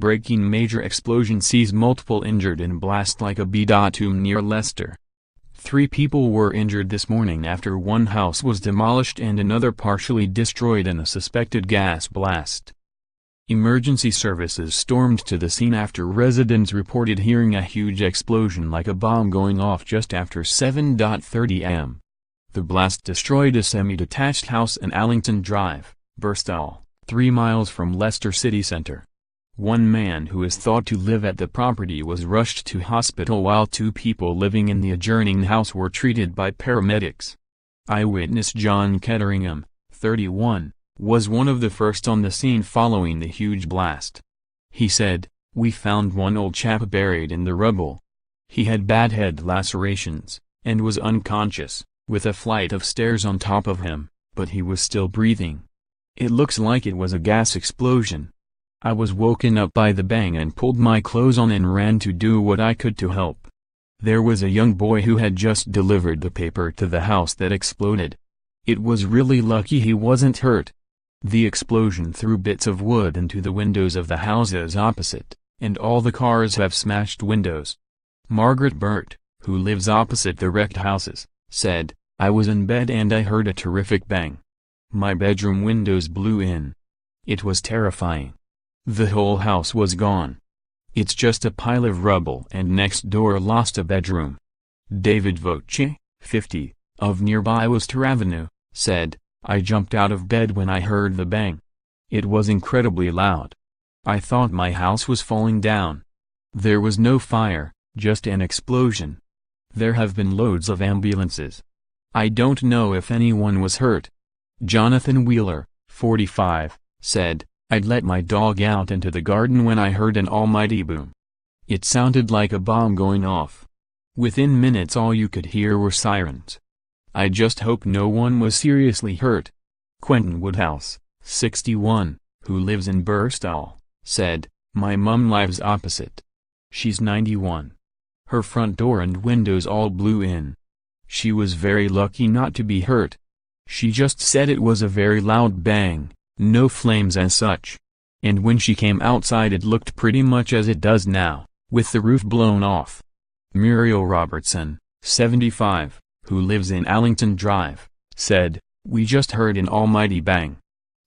Breaking major explosion sees multiple injured in blast like a b.omb near Leicester. 3 people were injured this morning after one house was demolished and another partially destroyed in a suspected gas blast. Emergency services stormed to the scene after residents reported hearing a huge explosion like a bomb going off just after 7:30 am. The blast destroyed a semi-detached house in Allington Drive, Birstall, 3 miles from Leicester city centre. One man who is thought to live at the property was rushed to hospital while 2 people living in the adjourning house were treated by paramedics. Eyewitness John Ketteringham, 31, was one of the first on the scene following the huge blast. He said, "We found one old chap buried in the rubble. He had bad head lacerations, and was unconscious, with a flight of stairs on top of him, but he was still breathing. It looks like it was a gas explosion. I was woken up by the bang and pulled my clothes on and ran to do what I could to help. There was a young boy who had just delivered the paper to the house that exploded. It was really lucky he wasn't hurt. The explosion threw bits of wood into the windows of the houses opposite, and all the cars have smashed windows." Margaret Burt, who lives opposite the wrecked houses, said, "I was in bed and I heard a terrific bang. My bedroom windows blew in. It was terrifying. The whole house was gone. It's just a pile of rubble and next door lost a bedroom." David Voce, 50, of nearby Worcester Avenue, said, "I jumped out of bed when I heard the bang. It was incredibly loud. I thought my house was falling down. There was no fire, just an explosion. There have been loads of ambulances. I don't know if anyone was hurt." Jonathan Wheeler, 45, said, "I'd let my dog out into the garden when I heard an almighty boom. It sounded like a bomb going off. Within minutes all you could hear were sirens. I just hope no one was seriously hurt." Quentin Woodhouse, 61, who lives in Birstall, said, "My mum lives opposite. She's 91. Her front door and windows all blew in. She was very lucky not to be hurt. She just said it was a very loud bang. No flames as such. And when she came outside it looked pretty much as it does now, with the roof blown off." Muriel Robertson, 75, who lives in Allington Drive, said, "We just heard an almighty bang.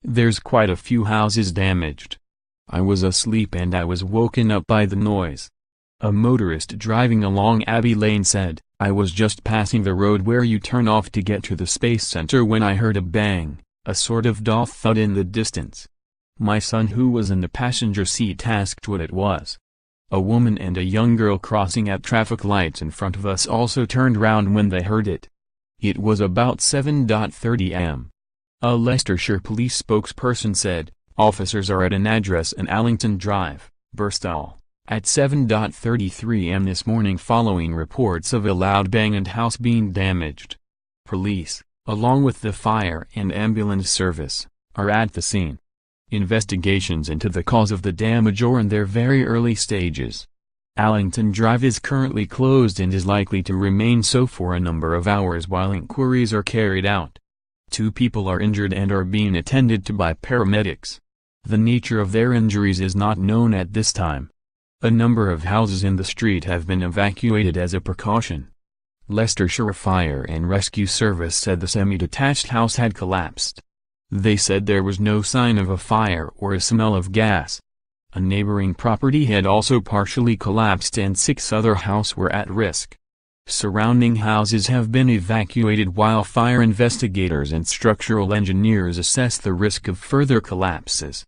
There's quite a few houses damaged. I was asleep and I was woken up by the noise." A motorist driving along Abbey Lane said, "I was just passing the road where you turn off to get to the Space Center when I heard a bang, a sort of dull thud in the distance. My son who was in the passenger seat asked what it was. A woman and a young girl crossing at traffic lights in front of us also turned round when they heard it. It was about 7:30 am. A Leicestershire police spokesperson said, "Officers are at an address in Allington Drive, Birstall, at 7:33 am this morning following reports of a loud bang and house being damaged. Police, along with the fire and ambulance service, are at the scene. Investigations into the cause of the damage are in their very early stages. Allington Drive is currently closed and is likely to remain so for a number of hours while inquiries are carried out. 2 people are injured and are being attended to by paramedics. The nature of their injuries is not known at this time. A number of houses in the street have been evacuated as a precaution." Leicestershire Fire and Rescue Service said the semi-detached house had collapsed. They said there was no sign of a fire or a smell of gas. A neighboring property had also partially collapsed and 6 other houses were at risk. Surrounding houses have been evacuated while fire investigators and structural engineers assess the risk of further collapses.